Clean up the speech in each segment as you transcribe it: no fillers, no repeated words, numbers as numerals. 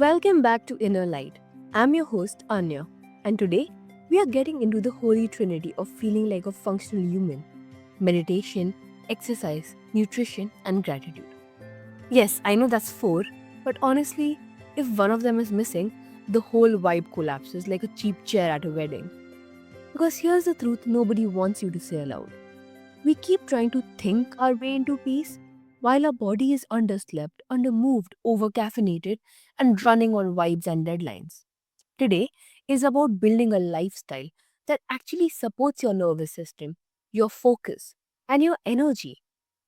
Welcome back to Inner Light. I'm your host, Anya, and today we are getting into the holy trinity of feeling like a functional human: meditation, exercise, nutrition, and gratitude. Yes, I know that's four, but honestly, if one of them is missing, the whole vibe collapses like a cheap chair at a wedding. Because here's the truth nobody wants you to say aloud. We keep trying to think our way into peace while our body is underslept, undermoved, overcaffeinated, and running on vibes and deadlines. Today is about building a lifestyle that actually supports your nervous system, your focus, and your energy,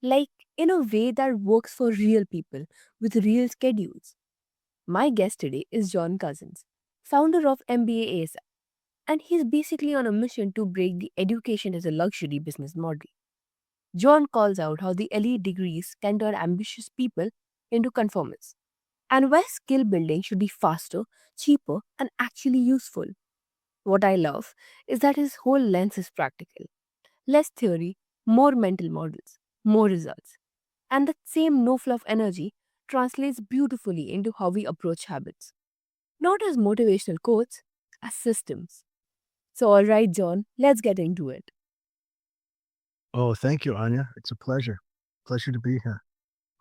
like in a way that works for real people with real schedules. My guest today is John Cousins, founder of MBA ASAP, and he's basically on a mission to break the education as a luxury business model. John calls out how the elite degrees can turn ambitious people into conformists, and why skill building should be faster, cheaper, and actually useful. What I love is that his whole lens is practical: less theory, more mental models, more results. And that same no fluff energy translates beautifully into how we approach habits, not as motivational quotes, as systems. So, alright, John, let's get into it. Oh, thank you, Anya. It's a pleasure. Pleasure to be here.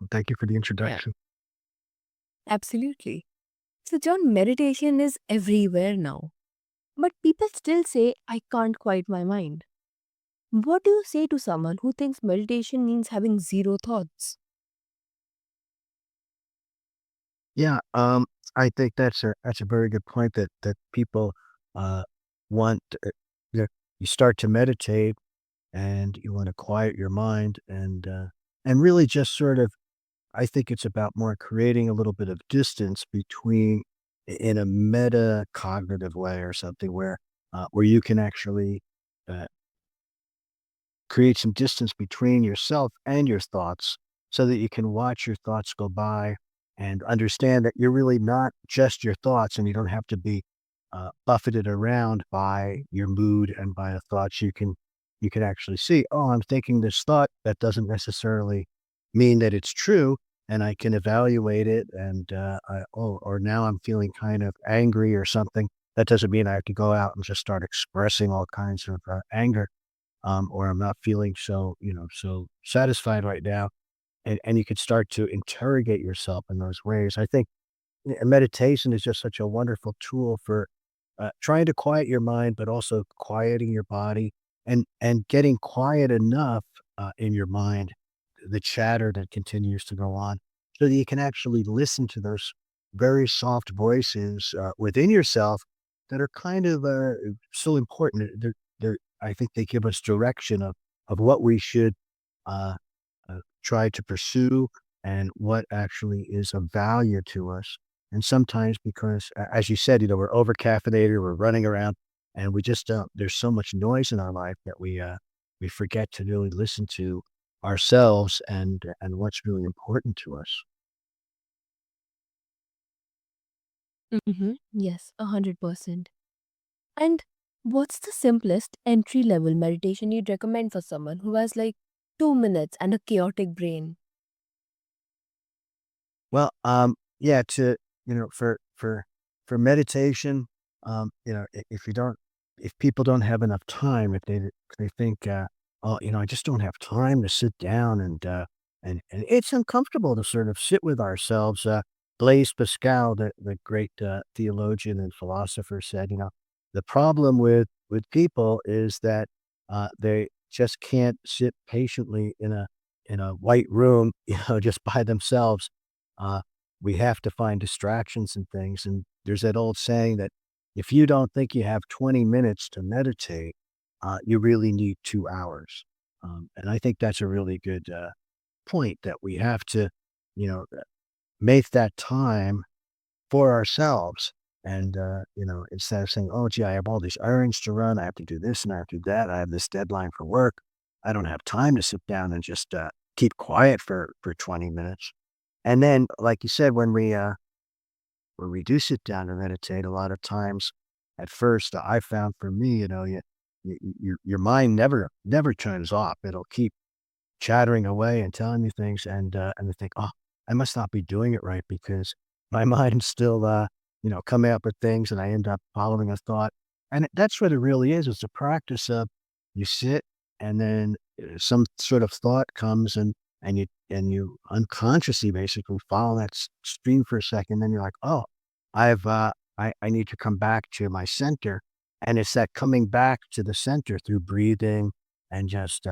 And thank you for the Yeah, introduction. absolutely. So, John, meditation is everywhere now. But people still say, I can't quiet my mind. What do you say to someone who thinks meditation means having zero thoughts? Yeah, I think that's a very good point that people uh, want. You you start to meditate and you want to quiet your mind and really just sort of. I think it's about more creating a little bit of distance between in a meta cognitive way or something where you can actually uh, create some distance between yourself and your thoughts so that you can watch your thoughts go by and understand that you're really not just your thoughts and you don't have to be buffeted around by your mood and by the thoughts. You can actually see, oh, I'm thinking this thought. That doesn't necessarily mean that it's true, and I can evaluate it. And or now I'm feeling kind of angry or something. That doesn't mean I have to go out and just start expressing all kinds of anger, or I'm not feeling so satisfied right now. And you could start to interrogate yourself in those ways. I think meditation is just such a wonderful tool for trying to quiet your mind, but also quieting your body and getting quiet enough in your mind, the chatter that continues to go on, so that you can actually listen to those very soft voices within yourself that are kind of so important. I think they give us direction of what we should uh, try to pursue and what actually is of value to us. And sometimes because, as you said, we're over caffeinated, we're running around, and we just don't. There's so much noise in our life that we forget to really listen to ourselves and what's really important to us. Yes, 100%. And what's the simplest entry level meditation you'd recommend for someone who has like 2 minutes and a chaotic brain? Well, yeah, for meditation, if you don't, if people don't have enough time, if they think, oh, I just don't have time to sit down and it's uncomfortable to sort of sit with ourselves. Blaise Pascal, the great theologian and philosopher, said, the problem with people is that they just can't sit patiently in a white room, just by themselves. uh, we have to find distractions and things. And there's that old saying that if you don't think you have 20 minutes to meditate, you really need 2 hours. And I think that's a really good point that we have to, you know, make that time for ourselves. And, instead of saying, oh, gee, I have all these errands to run, I have to do this and I have to do that, I have this deadline for work, I don't have time to sit down and just keep quiet for 20 minutes. And then, like you said, when we do sit down to meditate, a lot of times, at first, I found for me, your mind never turns off. It'll keep chattering away and telling you things, and I think, oh, I must not be doing it right because my mind's still, coming up with things and I end up following a thought. And that's what it really is. It's a practice of you sit and then some sort of thought comes and you unconsciously basically follow that stream for a second. Then you're like, oh, I need to come back to my center. And it's that coming back to the center through breathing and just,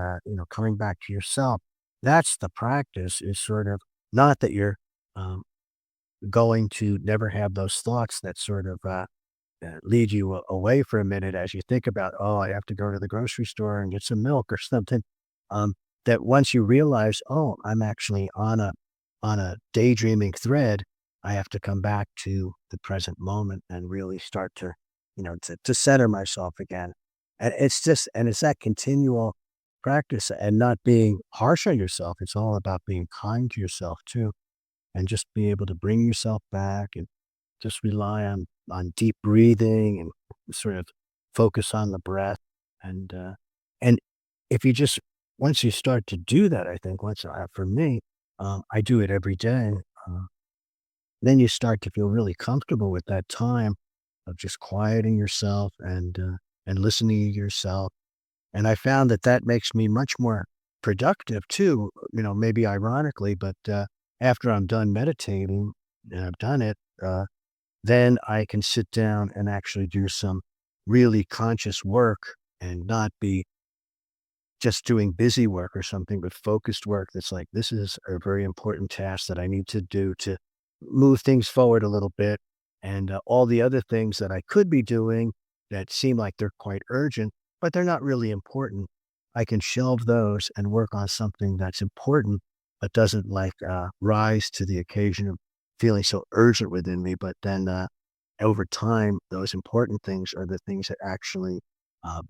coming back to yourself. That's the practice is sort of not that you're, um, going to never have those thoughts that sort of, lead you away for a minute as you think about, oh, I have to go to the grocery store and get some milk or something. Um, that once you realize, oh, I'm actually on a daydreaming thread, I have to come back to the present moment and really start to, to center myself again. And it's that continual practice and not being harsh on yourself. It's all about being kind to yourself too, and just be able to bring yourself back and just rely on deep breathing and sort of focus on the breath. And if you just once you start to do that, I think for me, I do it every day. Uh, then you start to feel really comfortable with that time of just quieting yourself and listening to yourself. And I found that that makes me much more productive too. Maybe ironically, but after I'm done meditating and I've done it. Then I can sit down and actually do some really conscious work and not be just doing busy work or something, but focused work that's like, this is a very important task that I need to do to move things forward a little bit. And all the other things that I could be doing that seem like they're quite urgent, but they're not really important. I can shelve those and work on something that's important, but doesn't like rise to the occasion of feeling so urgent within me. But then over time, those important things are the things that actually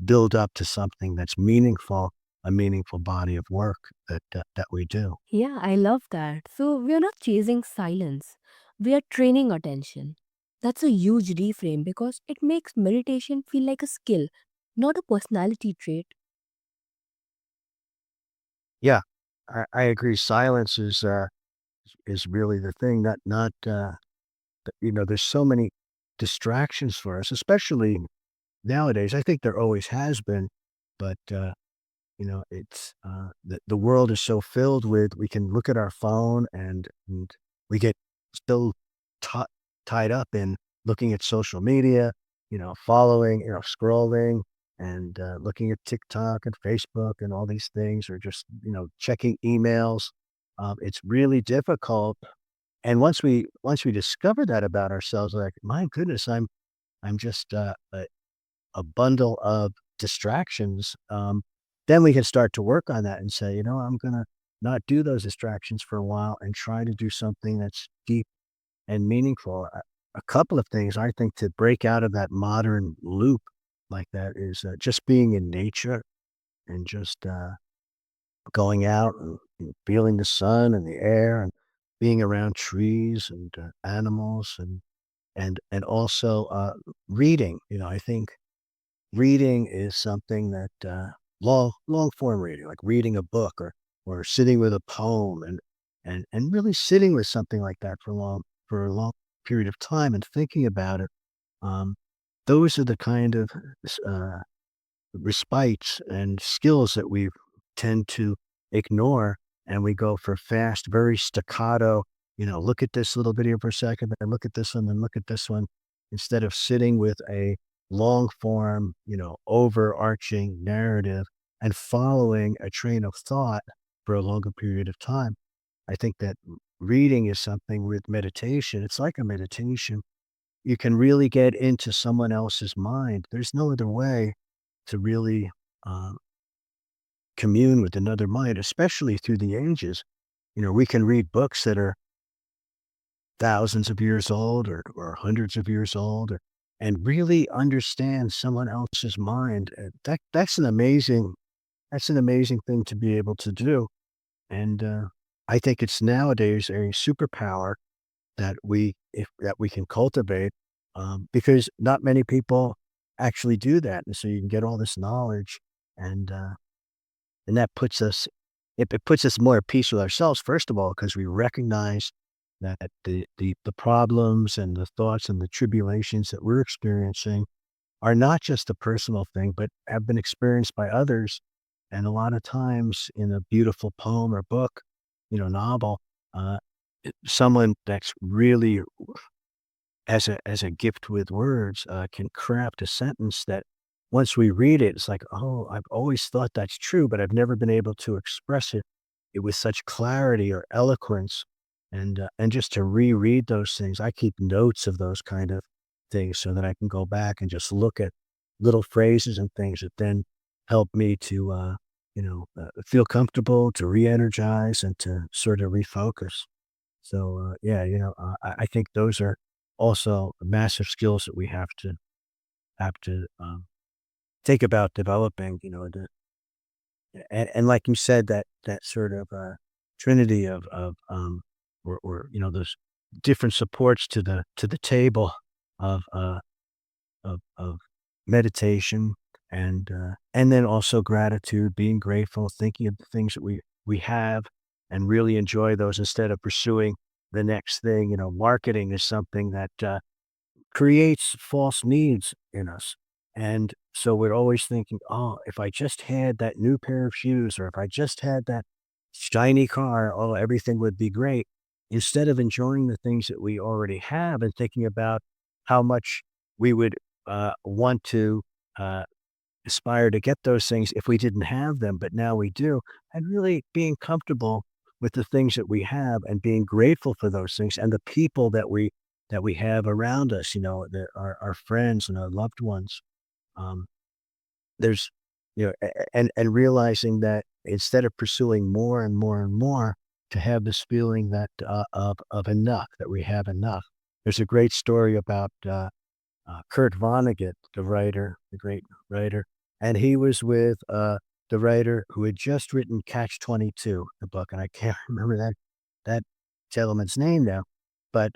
build up to something that's meaningful, a meaningful body of work that we do. Yeah, I love that. So we are not chasing silence, we are training attention. That's a huge reframe because it makes meditation feel like a skill, not a personality trait. Yeah, I agree. Silence is really the thing. Not there's so many distractions for us, especially nowadays. I think there always has been, but it's the world is so filled with. We can look at our phone and we get so ti tied up in looking at social media, following, scrolling and looking at TikTok and Facebook and all these things, or just checking emails. It's really difficult. And once we discover that about ourselves, like my goodness, I'm just a bundle of distractions, then we can start to work on that and say, I'm going to not do those distractions for a while and try to do something that's deep and meaningful. A couple of things I think to break out of that modern loop like that is just being in nature and just going out and feeling the sun and the air and being around trees and animals and also reading. I think reading is something that, long form reading, like reading a book or sitting with a poem and really sitting with something like that for a long period of time and thinking about it. Um, those are the kind of uh, respites and skills that we tend to ignore, and we go for fast, very staccato, look at this little video for a second, then look at this one, then look at this one, instead of sitting with a long form, overarching narrative and following a train of thought for a longer period of time. I think that reading is something with meditation. It's like a meditation. You can really get into someone else's mind. There's no other way to really uh, commune with another mind, especially through the ages. We can read books that are thousands of years old or hundreds of years old, and really understand someone else's mind. That's an amazing thing to be able to do. And I think it's nowadays a superpower that we can cultivate, because not many people actually do that. And so you can get all this knowledge and and that puts us it puts us more at peace with ourselves, first of all, because we recognize that the problems and the thoughts and the tribulations that we're experiencing are not just a personal thing, but have been experienced by others. And a lot of times in a beautiful poem or book, novel, uh, someone that's really as a gift with words, can craft a sentence that once we read it, it's like, oh, I've always thought that's true, but I've never been able to express it with such clarity or eloquence. And just to reread those things, I keep notes of those kind of things so that I can go back and just look at little phrases and things that then help me to, feel comfortable, to re-energize, and to sort of refocus. So, yeah, I think those are also massive skills that we have to think about developing. And like you said, that sort of trinity of or those different supports to the table of of meditation and then also gratitude, being grateful, thinking of the things that we have and really enjoy those instead of pursuing the next thing. Marketing is something that creates false needs in us. And so we're always thinking, oh, if I just had that new pair of shoes, or if I just had that shiny car, oh, everything would be great. Instead of enjoying the things that we already have and thinking about how much we would want to uh, aspire to get those things if we didn't have them, but now we do, and really being comfortable with the things that we have and being grateful for those things and the people that we have around us, our friends and our loved ones. Um, there's, and realizing that instead of pursuing more and more and more, to have this feeling that of enough, that we have enough. There's a great story about Kurt Vonnegut, the writer, the great writer, and he was with the writer who had just written Catch-22, the book, and I can't remember that gentleman's name now, but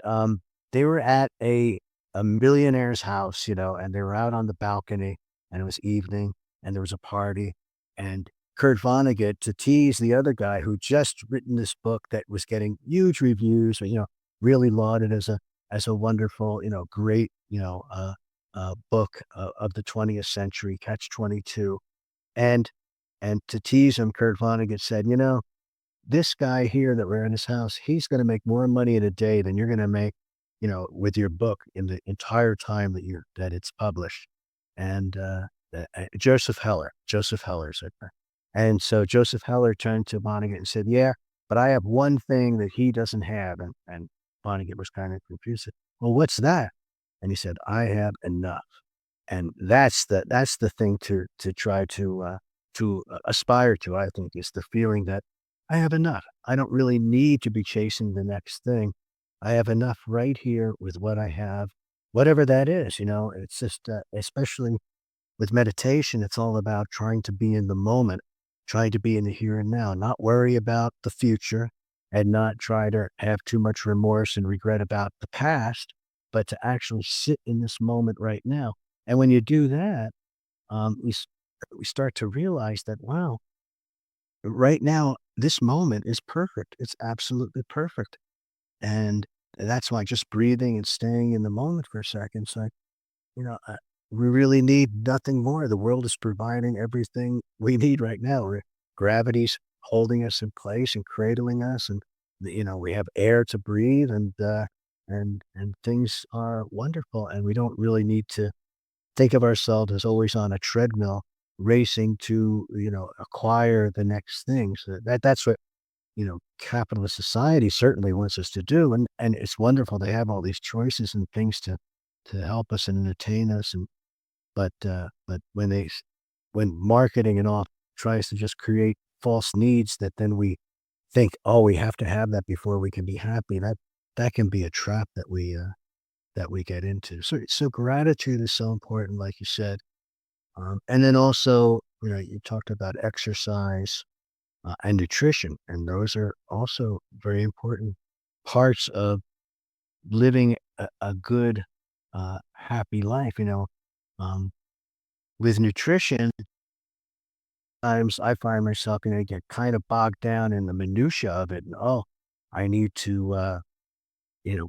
they were at a millionaire's house, and they were out on the balcony, and it was evening, and there was a party, and Kurt Vonnegut, to tease the other guy who just written this book that was getting huge reviews, really lauded as a wonderful, great, book of the 20th century, Catch-22. And and to tease him, Kurt Vonnegut said, this guy here that we're in his house, he's gonna make more money in a day than you're gonna make, with your book in the entire time that it's published. And, Joseph Heller said that. And so Joseph Heller turned to Vonnegut and said, "Yeah, but I have one thing that he doesn't have." And Vonnegut was kind of confused. "Well, what's that?" And he said, "I have enough." And that's the thing to try to aspire to, I think, is the feeling that I have enough. I don't really need to be chasing the next thing. I have enough right here with what I have, whatever that is. It's just, especially with meditation, it's all about trying to be in the moment, trying to be in the here and now, not worry about the future and not try to have too much remorse and regret about the past, but to actually sit in this moment right now. And when you do that, we start to realize that, wow, right now, this moment is perfect. It's absolutely perfect. And that's why just breathing and staying in the moment for a second, it's like, you know, uh, we really need nothing more. The world is providing everything we need right now. Gravity's holding us in place and cradling us, and we have air to breathe, and things are wonderful. And we don't really need to think of ourselves as always on a treadmill, racing to acquire the next thing. So that's what capitalist society certainly wants us to do, and it's wonderful they have all these choices and things to help us and entertain us, and but when marketing and all tries to just create false needs that then we think, oh, we have to have that before we can be happy, that can be a trap that we get into. So gratitude is so important, like you said, and then also you talked about exercise and nutrition, and those are also very important parts of living a good, happy life. Um, with nutrition, times I find myself, get kind of bogged down in the minutia of it. And, oh, I need to.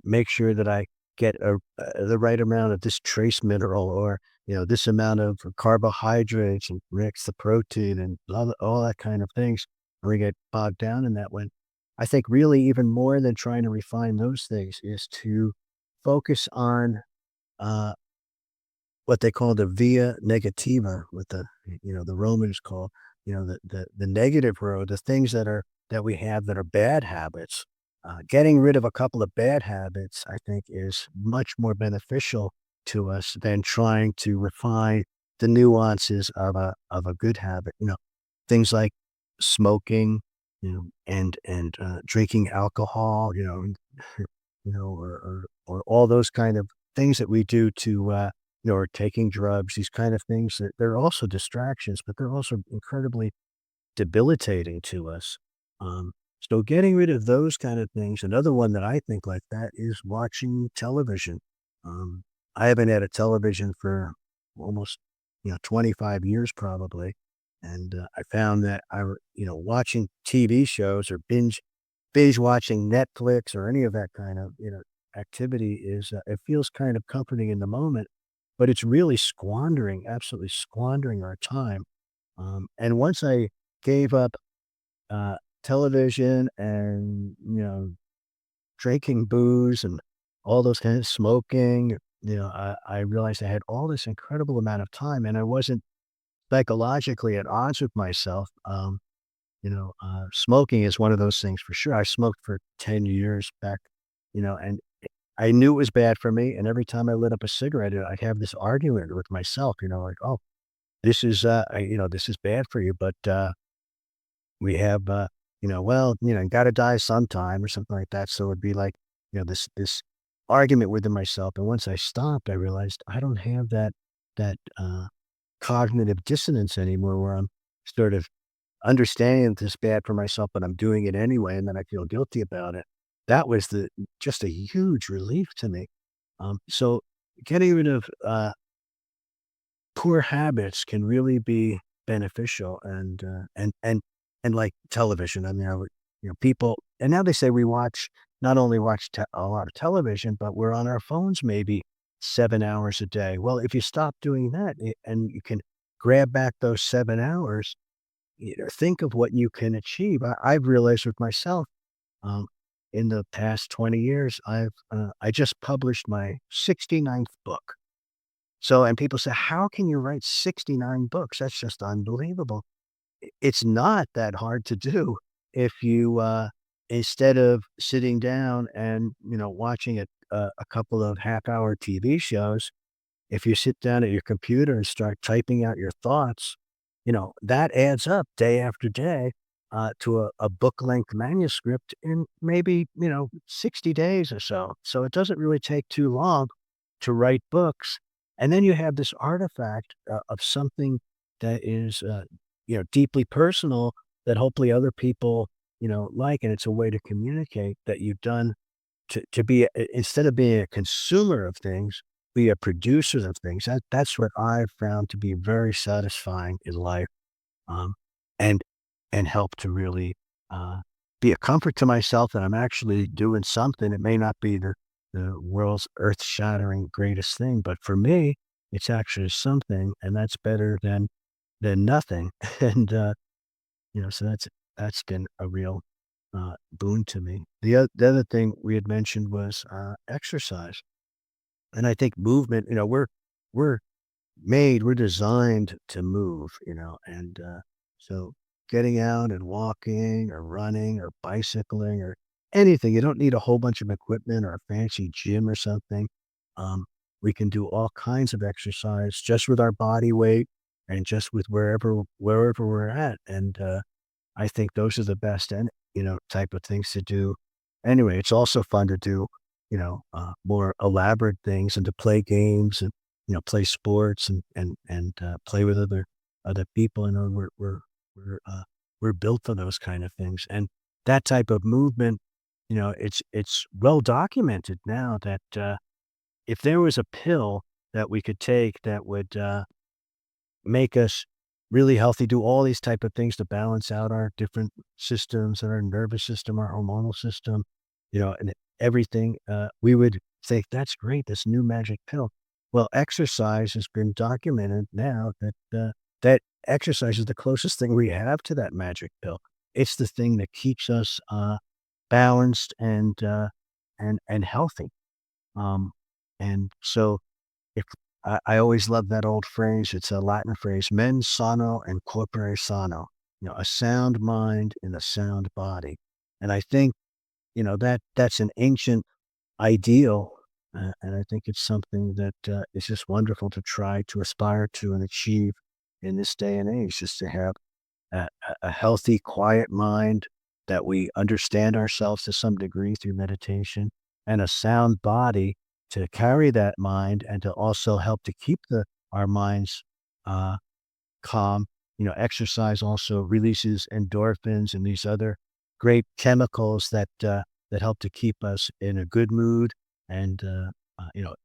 make sure that I get the right amount of this trace mineral or, this amount of carbohydrates and mix the protein and all that kind of things. And we get bogged down in that when I think really even more than trying to refine those things is to focus on uh, what they call the via negativa, what the Romans call, the negative road, the things that we have that are bad habits. Getting rid of a couple of bad habits, I think, is much more beneficial to us than trying to refine the nuances of a good habit. Things like smoking, and drinking alcohol, or all those kind of things that we do to or taking drugs, these kind of things that they're also distractions, but they're also incredibly debilitating to us. Um, so getting rid of those kind of things. Another one that I think like that is watching television. Um, I haven't had a television for almost 25 years probably, and I found that watching TV shows or binge watching Netflix or any of that kind of activity is it feels kind of comforting in the moment, but it's really absolutely squandering our time. And once I gave up uh, television and drinking booze and all those kind of smoking, I realized I had all this incredible amount of time, and I wasn't psychologically at odds with myself. Smoking is one of those things for sure. I smoked for 10 years back, and I knew it was bad for me. And every time I lit up a cigarette, I'd have this argument with myself, like, oh, this is bad for you, but we have, well, got to die sometime or something like that. So it'd be like, this argument within myself. And once I stopped, I realized I don't have that cognitive dissonance anymore where I'm sort of understanding that this is bad for myself, but I'm doing it anyway, and then I feel guilty about it. That was just a huge relief to me. So getting rid of poor habits can really be beneficial, and like television. I mean, people, and now they say we not only watch a lot of television, but we're on our phones maybe 7 hours a day. Well, if you stop doing that and you can grab back those 7 hours, think of what you can achieve. I've realized with myself, um, in the past 20 years, I just published my 69th book. So, and people say, how can you write 69 books? That's just unbelievable. It's not that hard to do if you, instead of sitting down and, watching a couple of half-hour TV shows, if you sit down at your computer and start typing out your thoughts, that adds up day after day, to a book-length manuscript in maybe, 60 days or so. So it doesn't really take too long to write books. And then you have this artifact, of something that is, deeply personal that hopefully other people, like, and it's a way to communicate that you've done to be instead of being a consumer of things, be a producer of things. That's what I've found to be very satisfying in life, um, and help to really be a comfort to myself that I'm actually doing something. It may not be the world's earth-shattering greatest thing, but for me, it's actually something, and that's better than nothing. And so that's been a real boon to me. The other thing we had mentioned was exercise, and I think movement. We're we're designed to move. And so getting out and walking or running or bicycling or anything. You don't need a whole bunch of equipment or a fancy gym or something. Um, we can do all kinds of exercise just with our body weight and just with wherever we're at. And I think those are the best and, type of things to do. Anyway, it's also fun to do, more elaborate things and to play games and, play sports and play with other people. We're, uh, we're built for those kind of things. And that type of movement, it's well documented now that, if there was a pill that we could take that would, make us really healthy, do all these type of things to balance out our different systems and our nervous system, our hormonal system, and everything, we would think, "That's great, this new magic pill." Well, exercise has been documented now that exercise is the closest thing we have to that magic pill. It's the thing that keeps us, balanced and healthy. Um, and so if I always love that old phrase, it's a Latin phrase, mens sano and corpore sano, a sound mind in a sound body. And I think, that's an ancient ideal. And I think it's something that is just wonderful to try to aspire to and achieve in this day and age, just to have a healthy, quiet mind, that we understand ourselves to some degree through meditation, and a sound body to carry that mind and to also help to keep our minds uh, calm. Exercise also releases endorphins and these other great chemicals that help to keep us in a good mood and uh, you know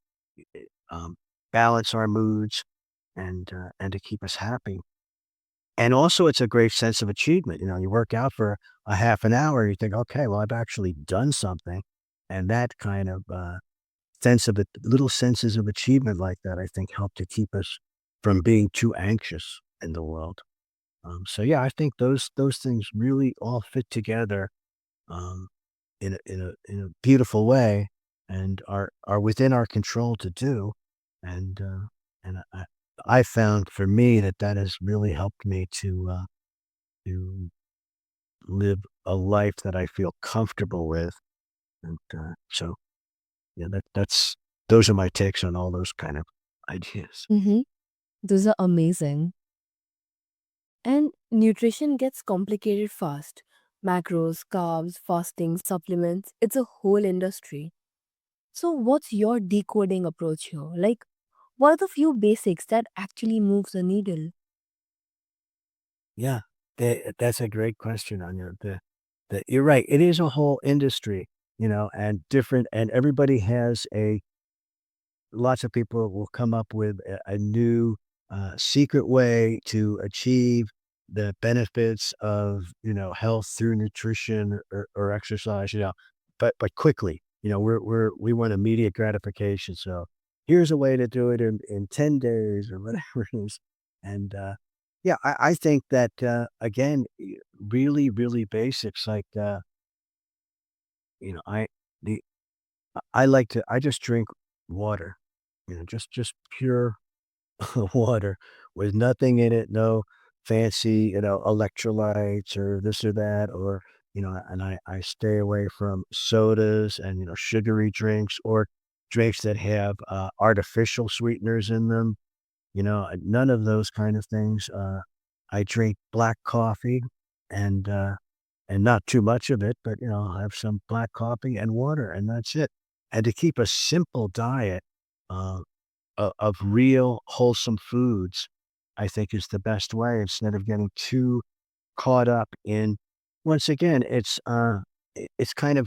i- balance our moods and to keep us happy. And also, it's a great sense of achievement. You work out for a half an hour, you think, okay, well, I've actually done something. And that kind of sense of it, little senses of achievement like that, I think help to keep us from being too anxious in the world. So yeah, I think those things really all fit together um, in a beautiful way, and are within our control to do. And I found for me that has really helped me to live a life that I feel comfortable with. And so yeah, that's those are my takes on all those kind of ideas. Mm-hmm. Those are amazing. And nutrition gets complicated fast. Macros, carbs, fasting, supplements, it's a whole industry. So, what's your decoding approach here? Like, what are the few basics that actually moves the needle? Yeah, that's a great question, Anya. You're right. It is a whole industry, and different, and everybody has lots of people will come up with a new secret way to achieve the benefits of health through nutrition or exercise, but quickly. We want immediate gratification. So here's a way to do it in 10 days or whatever it is. And yeah, I think that again, really, really basics like you know, I the I like to I just drink water, just pure water with nothing in it, no fancy, electrolytes or this or that, or, and I stay away from sodas and, sugary drinks or drinks that have artificial sweeteners in them, none of those kind of things. I drink black coffee and, uh, and not too much of it, but, I'll have some black coffee and water, and that's it. And to keep a simple diet, uh, of real wholesome foods, I think is the best way instead of getting too caught up in once again, it's kind of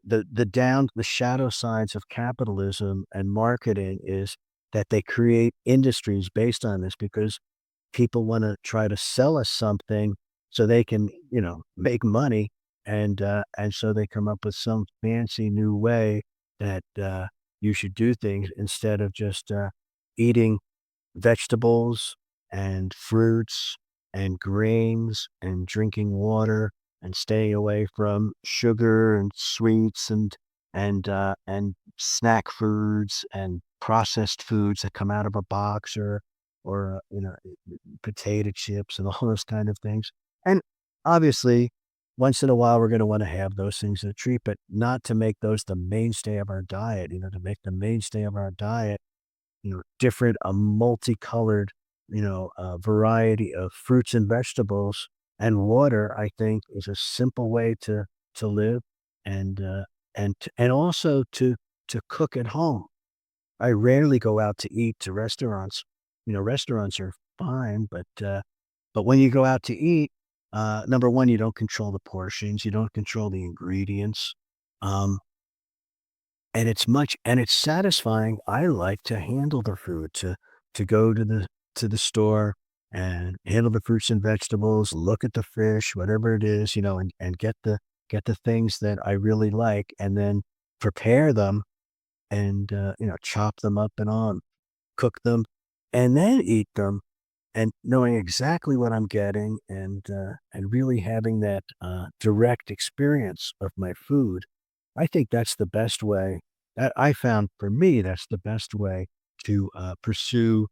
the shadow sides of capitalism and marketing is that they create industries based on this because people wanna try to sell us something so they can, make money, and so they come up with some fancy new way that, you should do things instead of just, eating vegetables and fruits and grains and drinking water and staying away from sugar and sweets and snack foods and processed foods that come out of a box or potato chips and all those kind of things. And obviously, once in a while, we're going to want to have those things as a treat, but not to make those the mainstay of our diet. To make the mainstay of our diet different, a multicolored, variety of fruits and vegetables and water, I think is a simple way to live and, and also to cook at home. I rarely go out to eat to restaurants. Restaurants are fine, but when you go out to eat, number one, you don't control the portions, you don't control the ingredients. Um, and it's satisfying. I like to handle the food, to go to the store and handle the fruits and vegetables, look at the fish, whatever it is, and get the things that I really like, and then prepare them and, chop them up and all, and cook them, and then eat them, and knowing exactly what I'm getting and really having that, direct experience of my food. I think that's the best way that I found for me, that's the best way to, pursue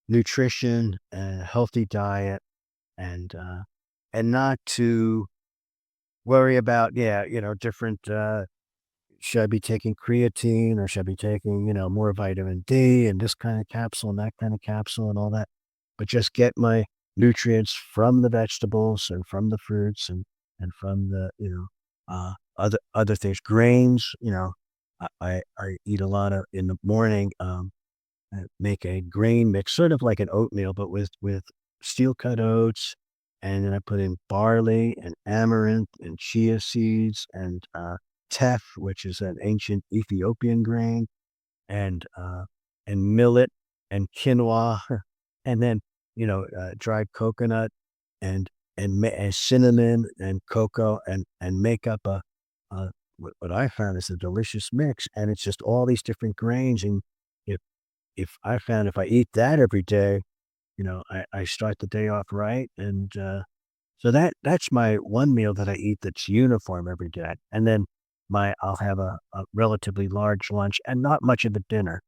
nutrition and a healthy diet and, uh, and not to worry about, yeah, different, should I be taking creatine or should I be taking, more vitamin D and this kind of capsule and that kind of capsule and all that? But just get my nutrients from the vegetables and from the fruits and from the, other things. Grains, I eat a lot of in the morning, make a grain mix, sort of like an oatmeal, but with steel cut oats. And then I put in barley and amaranth and chia seeds and teff, which is an ancient Ethiopian grain, and millet and quinoa, and then dried coconut and and cinnamon and cocoa and make up a what I found is a delicious mix, and it's just all these different grains. And if I found if I eat that every day, I start the day off right, and so that's my one meal that I eat that's uniform every day, and then I'll have a relatively large lunch and not much of a dinner.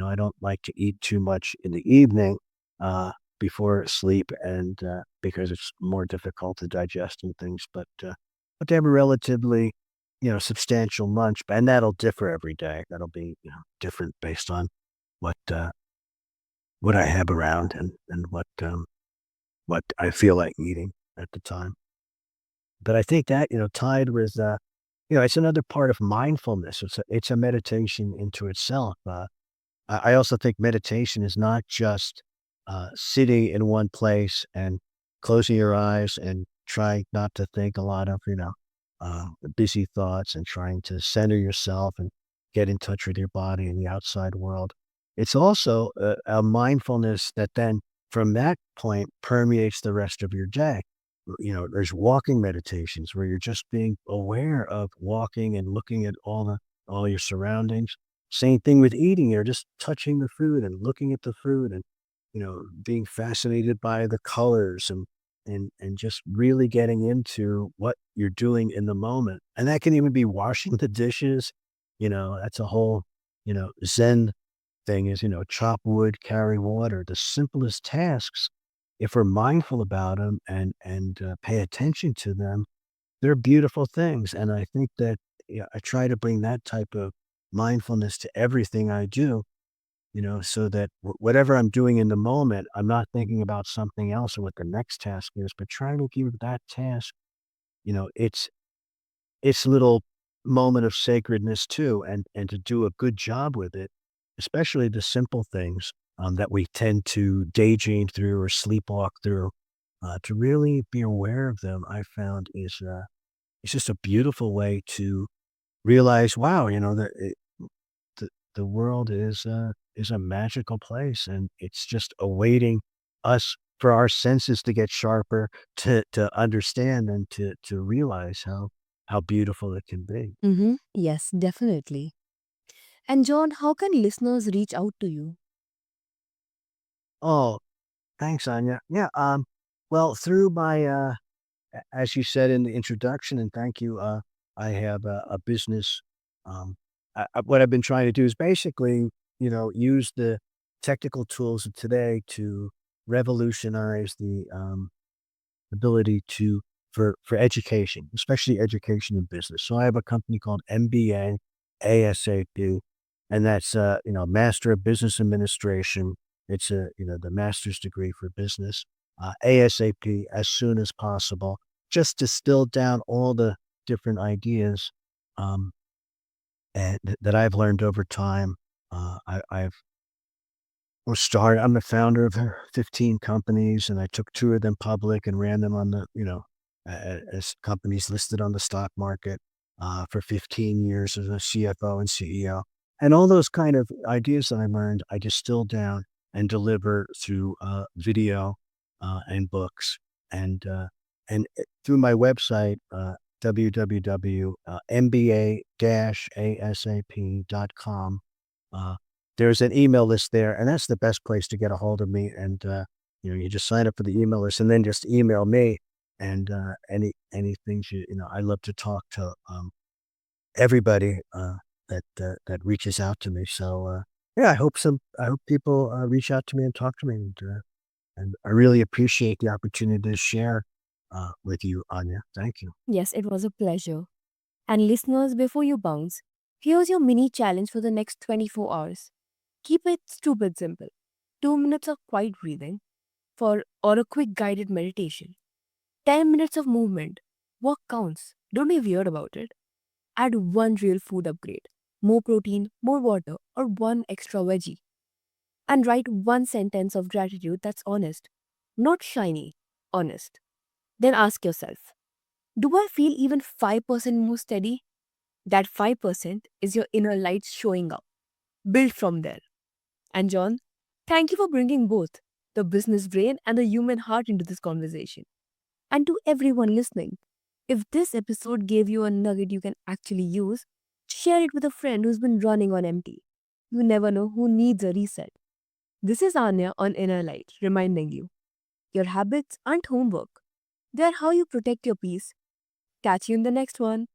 I don't like to eat too much in the evening, before sleep and, because it's more difficult to digest and things, but to have a relatively, substantial lunch, and that'll differ every day. That'll be, different based on what, what I have around and what I feel like eating at the time. But I think that, tied with, it's another part of mindfulness. It's a meditation into itself. I also think meditation is not just, sitting in one place and closing your eyes and trying not to think a lot of, busy thoughts and trying to center yourself and get in touch with your body and the outside world. It's also a mindfulness that then from that point permeates the rest of your day. There's walking meditations where you're just being aware of walking and looking at all your surroundings. Same thing with eating. You're just touching the food and looking at the food and, being fascinated by the colors and just really getting into what you're doing in the moment. And that can even be washing the dishes. That's a whole, Zen thing is, chop wood, carry water. The simplest tasks, if we're mindful about them and pay attention to them, they're beautiful things. And I think that, I try to bring that type of mindfulness to everything I do, so that whatever I'm doing in the moment, I'm not thinking about something else or what the next task is, but trying to give that task, its little moment of sacredness too, and to do a good job with it, especially the simple things, that we tend to daydream through or sleepwalk through, to really be aware of them, I found is, it's just a beautiful way to realize, wow, the world is a magical place, and it's just awaiting us for our senses to get sharper to understand and to realize how beautiful it can be. Mm-hmm. Yes, definitely. And John, how can listeners reach out to you? Oh, thanks, Anya. Yeah, well, through my, as you said in the introduction, and thank you, I have a business. What I've been trying to do is basically, use the technical tools of today to revolutionize the ability to for education, especially education in business. So I have a company called MBA ASAP, and that's Master of Business Administration. It's the master's degree for business. ASAP as soon as possible, just distill down all the different ideas um, and that I've learned over time. I've I'm the founder of 15 companies, and I took 2 of them public and ran them on the, as companies listed on the stock market, for 15 years as a CFO and CEO. And all those kind of ideas that I learned, I distill down and deliver through, video, and books. And through my website, www.mba-asap.com. Uh, there's an email list there, and that's the best place to get a hold of me. And you just sign up for the email list, and then just email me. And any things I love to talk to everybody that reaches out to me. So yeah, I hope people reach out to me and talk to me, and I really appreciate the opportunity to share with you, Anya. Thank you. Yes, it was a pleasure. And listeners, before you bounce, here's your mini challenge for the next 24 hours. Keep it stupid simple. 2 minutes of quiet breathing or a quick guided meditation. 10 minutes of movement. What counts? Don't be weird about it. Add one real food upgrade. More protein, more water, or one extra veggie. And write one sentence of gratitude that's honest. Not shiny, honest. Then ask yourself, do I feel even 5% more steady? That 5% is your inner light showing up. Build from there. And John, thank you for bringing both the business brain and the human heart into this conversation. And to everyone listening, if this episode gave you a nugget you can actually use, share it with a friend who's been running on empty. You never know who needs a reset. This is Anya on Inner Light, reminding you your habits aren't homework, they're how you protect your peace. Catch you in the next one.